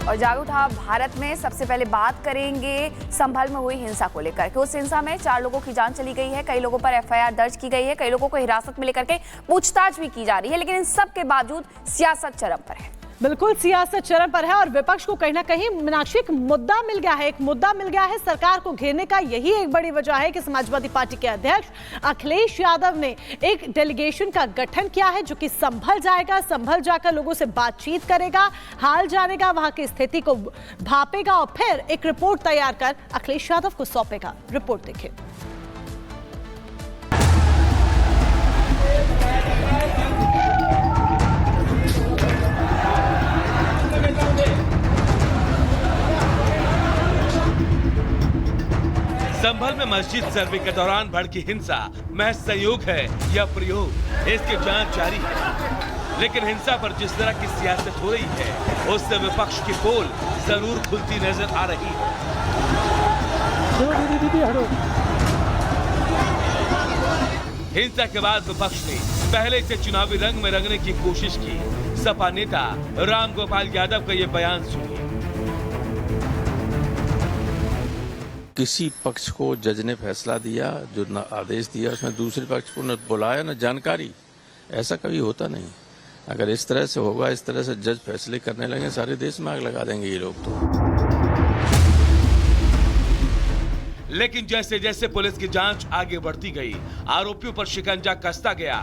और जाग उठा भारत में सबसे पहले बात करेंगे संभल में हुई हिंसा को लेकर कि उस हिंसा में 4 लोगों की जान चली गई है, कई लोगों पर एफआईआर दर्ज की गई है, कई लोगों को हिरासत में लेकर के पूछताछ भी की जा रही है, लेकिन इन सब के बावजूद सियासत चरम पर है। बिल्कुल सियासत चरम पर है और विपक्ष को कहीं ना कहीं मीनाक्षी एक मुद्दा मिल गया है सरकार को घेरने का। यही एक बड़ी वजह है कि समाजवादी पार्टी के अध्यक्ष अखिलेश यादव ने एक डेलीगेशन का गठन किया है जो कि संभल जाएगा, संभल जाकर लोगों से बातचीत करेगा, हाल जानेगा, वहां की स्थिति को भापेगा और फिर एक रिपोर्ट तैयार कर अखिलेश यादव को सौंपेगा। रिपोर्ट देखिए। संभल में मस्जिद सर्वे के दौरान भड़की हिंसा महज संयोग है या प्रयोग, इसकी जांच जारी है। लेकिन हिंसा पर जिस तरह की सियासत हो रही है उससे विपक्ष की पोल जरूर खुलती नजर आ रही है। हिंसा के बाद विपक्ष ने पहले से चुनावी रंग में रंगने की कोशिश की। सपा नेता रामगोपाल यादव का ये बयान सुनिए। किसी पक्ष को जज ने फैसला दिया, जो न आदेश दिया, उसमें दूसरे पक्ष को न बुलाया न जानकारी, ऐसा कभी होता नहीं। अगर इस तरह से होगा, इस तरह से जज फैसले करने लगे, सारे देश में आग लगा देंगे ये लोग तो। लेकिन जैसे जैसे पुलिस की जांच आगे बढ़ती गई, आरोपियों पर शिकंजा कसता गया,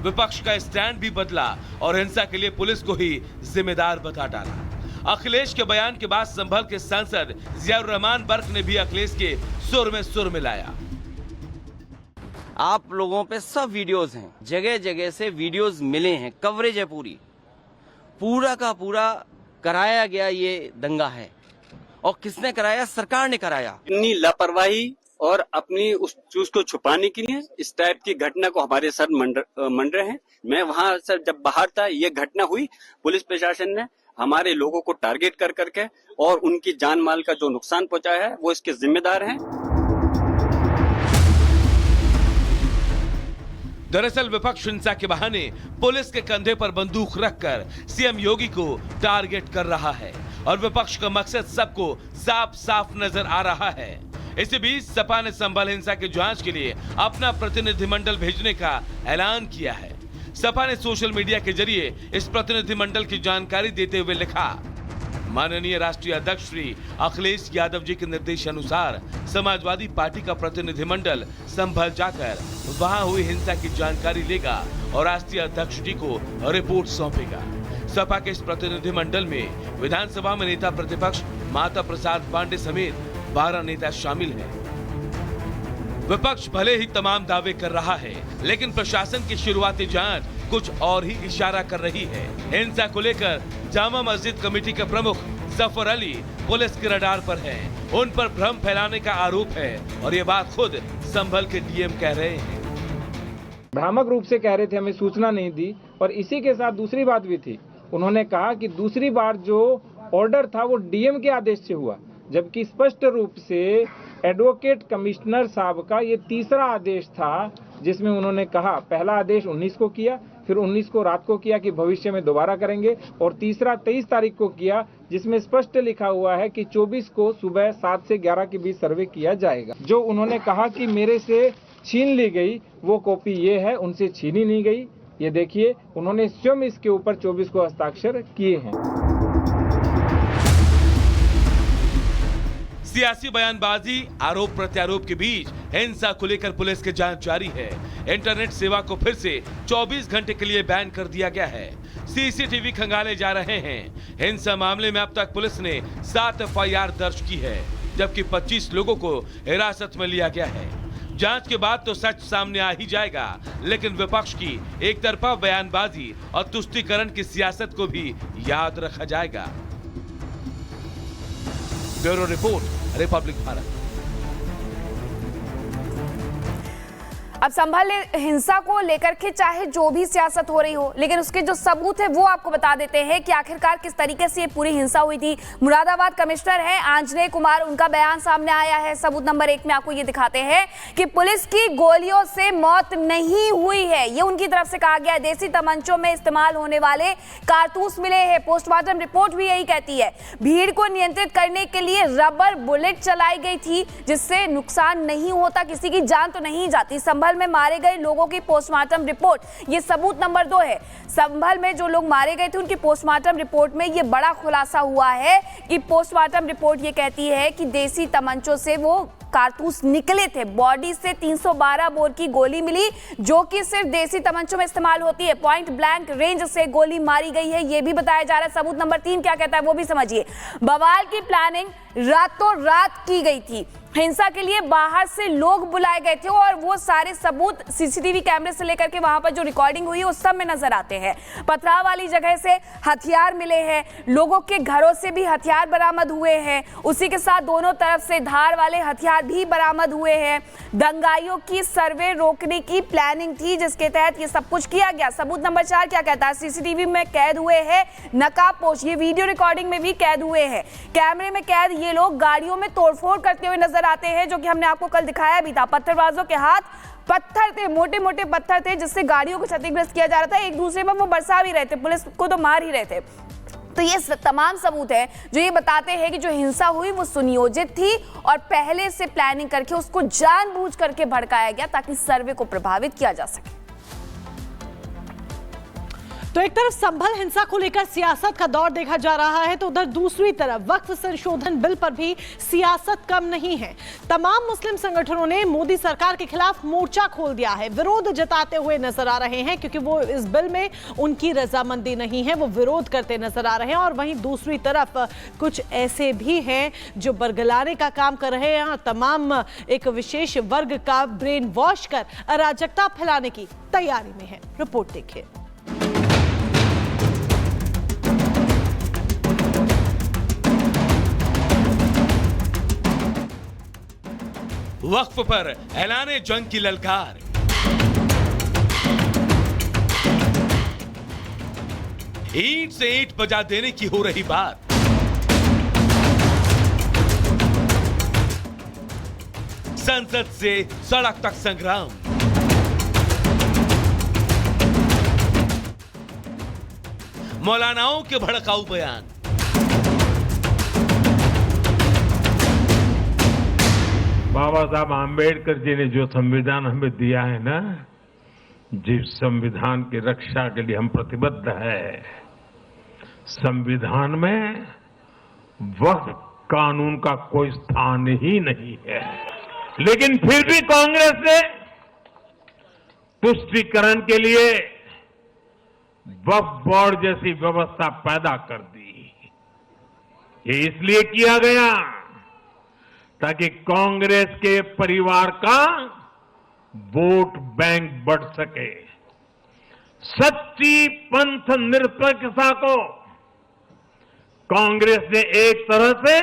विपक्ष का स्टैंड भी बदला और हिंसा के लिए पुलिस को ही जिम्मेदार बता डाला। अखिलेश के बयान के बाद संभल के सांसद जियाउर रहमान बर्क ने भी अखिलेश के सुर में सुर मिलाया। आप लोगों पे सब वीडियोस हैं, जगह जगह से वीडियोस मिले हैं, कवरेज है पूरा का पूरा कराया गया ये दंगा है। और किसने कराया? सरकार ने कराया। इतनी लापरवाही और अपनी उस चीज को छुपाने के लिए इस टाइप की घटना को हमारे सर मंड रहे हैं। मैं वहाँ सर जब बाहर था, ये घटना हुई, पुलिस प्रशासन ने हमारे लोगों को टारगेट कर करके और उनकी जान माल का जो नुकसान पहुंचाया है वो इसके जिम्मेदार हैं। दरअसल विपक्ष हिंसा के बहाने पुलिस के कंधे पर बंदूक रखकर सीएम योगी को टारगेट कर रहा है और विपक्ष का मकसद सबको साफ साफ नजर आ रहा है। इसी बीच सपा ने संभल हिंसा की जांच के लिए अपना प्रतिनिधिमंडल भेजने का ऐलान किया है। सपा ने सोशल मीडिया के जरिए इस प्रतिनिधिमंडल की जानकारी देते हुए लिखा, माननीय राष्ट्रीय अध्यक्ष श्री अखिलेश यादव जी के निर्देशानुसार समाजवादी पार्टी का प्रतिनिधिमंडल संभल जाकर वहां हुई हिंसा की जानकारी लेगा और राष्ट्रीय अध्यक्ष जी को रिपोर्ट सौंपेगा। सपा के इस प्रतिनिधिमंडल में विधानसभा में नेता प्रतिपक्ष माता प्रसाद पांडे समेत 12 नेता शामिल हैं। विपक्ष भले ही तमाम दावे कर रहा है, लेकिन प्रशासन की शुरुआती जांच कुछ और ही इशारा कर रही है। हिंसा को लेकर जामा मस्जिद कमेटी के प्रमुख जफर अली पुलिस के रडार पर हैं। उन पर भ्रम फैलाने का आरोप है और ये बात खुद संभल के डीएम कह रहे हैं। भ्रामक रूप से कह रहे थे, हमें सूचना नहीं दी। और इसी के साथ दूसरी बात भी थी, उन्होंने कहा कि दूसरी बार जो ऑर्डर था वो डीएम के आदेश से हुआ, जबकि स्पष्ट रूप से एडवोकेट कमिश्नर साहब का ये तीसरा आदेश था जिसमें उन्होंने कहा, पहला आदेश 19 को किया, फिर 19 को रात को किया कि भविष्य में दोबारा करेंगे, और तीसरा 23 तारीख को किया जिसमें स्पष्ट लिखा हुआ है कि 24 को सुबह 7 से 11 के बीच सर्वे किया जाएगा। जो उन्होंने कहा कि मेरे से छीन ली गई वो कॉपी ये है, उनसे छीनी नहीं गई। ये देखिए, उन्होंने स्वयं इसके ऊपर 24 को हस्ताक्षर किए हैं। सियासी बयानबाजी, आरोप प्रत्यारोप के बीच हिंसा को लेकर पुलिस की जांच जारी है। इंटरनेट सेवा को फिर से 24 घंटे के लिए बैन कर दिया गया है। सीसीटीवी खंगाले जा रहे हैं। हिंसा मामले में अब तक पुलिस ने 7 एफआईआर दर्ज की है, जबकि 25 लोगों को हिरासत में लिया गया है। जांच के बाद तो सच सामने आ ही जाएगा, लेकिन विपक्ष की एक तरफा बयानबाजी और तुष्टीकरण की सियासत को भी याद रखा जाएगा। Bureau report, Republic Bharat. अब संभल हिंसा को लेकर के चाहे जो भी सियासत हो रही हो, लेकिन उसके जो सबूत है वो आपको बता देते हैं कि आखिरकार किस तरीके से ये पूरी हिंसा हुई थी। मुरादाबाद कमिश्नर है आंजनेय कुमार, उनका बयान सामने आया है। सबूत नंबर 1 में आपको ये दिखाते हैं कि पुलिस की गोलियों से मौत नहीं हुई है, ये उनकी तरफ से कहा गया है। देसी तमंचों में इस्तेमाल होने वाले कारतूस मिले हैं। पोस्टमार्टम रिपोर्ट भी यही कहती है। भीड़ को नियंत्रित करने के लिए रबर बुलेट चलाई गई थी, जिससे नुकसान नहीं होता, किसी की जान तो नहीं जाती। संभल में मारे गए लोगों की पोस्टमार्टम रिपोर्ट, ये सबूत नंबर 2 है। संभल में जो लोग मारे गए थे उनकी पोस्टमार्टम रिपोर्ट में ये बड़ा खुलासा हुआ है कि पोस्टमार्टम रिपोर्ट ये कहती है कि देसी तमंचों से वो कारतूस निकले थे। बॉडी से 312 बोर की गोली मिली, जो कि सिर्फ देसी तमंचों में इस्तेमाल होती है। पॉइंट ब्लैंक रेंज से गोली मारी गई है, यह भी बताया जा रहा है। सबूत नंबर 3 क्या कहता है वो भी समझिए। बवाल की प्लानिंग रातों रात की गई थी। हिंसा के लिए बाहर से लोग बुलाए गए थे और वो सारे सबूत सीसीटीवी कैमरे से लेकर के वहां पर जो रिकॉर्डिंग हुई है उस सब में नजर आते हैं। पथराव वाली जगह से हथियार मिले हैं, लोगों के घरों से भी हथियार बरामद हुए हैं, उसी के साथ दोनों तरफ से धार वाले हथियार भी बरामद हुए हैं। दंगाइयों की सर्वे रोकने की प्लानिंग थी, जिसके तहत ये सब कुछ किया गया। सबूत नंबर 4 क्या कहता है? सीसीटीवी में कैद हुए हैं नकाबपोश, ये वीडियो रिकॉर्डिंग में भी कैद हुए हैं। कैमरे में कैद ये लोग गाड़ियों में तोड़फोड़ करते हुए नजर आते हैं, जो कि हमने आपको कल दिखाया भी था। पत्थरबाजों के हाथ पत्थर थे, मोटे मोटे पत्थर थे, जिससे गाड़ियों को क्षतिग्रस्त किया जा रहा था। एक दूसरे पर वो बरसा भी रहे थे, पुलिस को तो मार ही रहे थे। तो ये तमाम सबूत हैं जो ये बताते हैं कि जो हिंसा हुई वो सुनियोजित थी और पहले से प्लानिंग करके उसको जानबूझ करके भड़काया गया ताकि सर्वे को प्रभावित किया जा सके। तो एक तरफ संभल हिंसा को लेकर सियासत का दौर देखा जा रहा है, तो उधर दूसरी तरफ वक्फ संशोधन बिल पर भी सियासत कम नहीं है। तमाम मुस्लिम संगठनों ने मोदी सरकार के खिलाफ मोर्चा खोल दिया है, विरोध जताते हुए नजर आ रहे हैं, क्योंकि वो इस बिल में उनकी रजामंदी नहीं है, वो विरोध करते नजर आ रहे हैं। और वहीं दूसरी तरफ कुछ ऐसे भी हैं जो बरगलाने का काम कर रहे हैं और तमाम एक विशेष वर्ग का ब्रेन वॉश कर अराजकता फैलाने की तैयारी में है। रिपोर्ट देखिए। वक्फ पर ऐलाने जंग की ललकार। ईंट से ईंट बजा देने की हो रही बात। संसद से सड़क तक संग्राम। मौलानाओं के भड़काऊ बयान। बाबा साहब आम्बेडकर जी ने जो संविधान हमें दिया है ना, जिस संविधान की रक्षा के लिए हम प्रतिबद्ध है, संविधान में वक्फ कानून का कोई स्थान ही नहीं है। लेकिन फिर भी कांग्रेस ने तुष्टीकरण के लिए वक्फ बोर्ड जैसी व्यवस्था पैदा कर दी। ये इसलिए किया गया ताकि कांग्रेस के परिवार का वोट बैंक बढ़ सके। सच्ची पंथ निरपेक्षता को कांग्रेस ने एक तरह से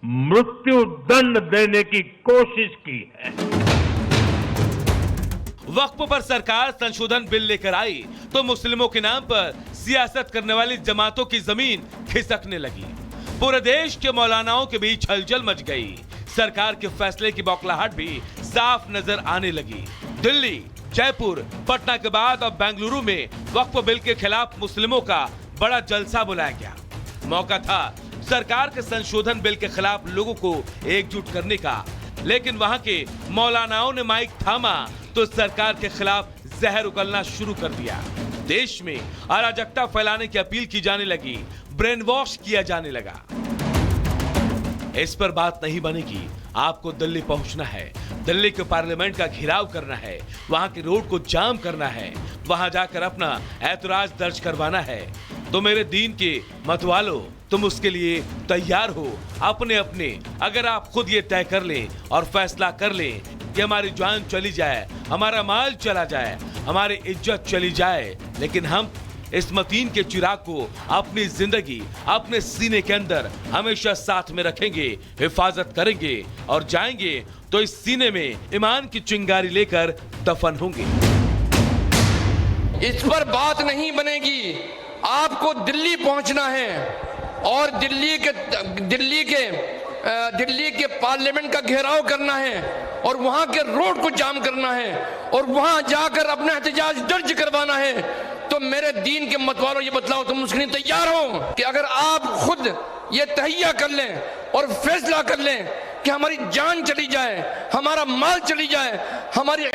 मृत्यु दंड देने की कोशिश की है। वक्फ पर सरकार संशोधन बिल लेकर आई तो मुस्लिमों के नाम पर सियासत करने वाली जमातों की जमीन खिसकने लगी। पूरे देश के मौलानाओं के बीच हलचल मच गई। सरकार के फैसले की बौखलाहट भी साफ नजर आने लगी। दिल्ली, जयपुर, पटना के बाद अब बेंगलुरु में वक्फ बिल के खिलाफ मुस्लिमों का बड़ा जलसा बुलाया गया। मौका था सरकार के संशोधन बिल के खिलाफ लोगों को एकजुट करने का, लेकिन वहां के मौलानाओं ने माइक थामा तो सरकार के खिलाफ जहर उगलना शुरू कर दिया। देश में अराजकता फैलाने की अपील की जाने लगी, ब्रेन वॉश किया जाने लगा। इस पर बात नहीं बनेगी। आपको दिल्ली पहुंचना है, दिल्ली के पार्लियामेंट का घेराव करना है, वहां के रोड को जाम करना है, वहां जाकर अपना ऐतराज दर्ज करवाना है। तो मेरे दीन के मतवालों, तुम उसके लिए तैयार हो? अपने अपने अगर आप खुद ये तय कर लें और फैसला कर लें कि हमारी जान चली जाए, हमारा माल चला जाए, हमारी इज्जत चली जाए, लेकिन हम इस मतीन के चिराग को अपनी जिंदगी अपने सीने के अंदर हमेशा साथ में रखेंगे, हिफाजत करेंगे और जाएंगे तो इस सीने में ईमान की चिंगारी लेकर दफन होंगे। इस पर बात नहीं बनेगी। आपको दिल्ली पहुंचना है और दिल्ली के पार्लियामेंट का घेराव करना है और वहां के रोड को जाम करना है और वहां जाकर अपना एहतजाज दर्ज करवाना है। तो मेरे दीन के मतवालों, ये बतलाओ तुम उसके लिए तैयार हो कि अगर आप खुद ये तहैया कर लें और फैसला कर लें कि हमारी जान चली जाए, हमारा माल चली जाए, हमारी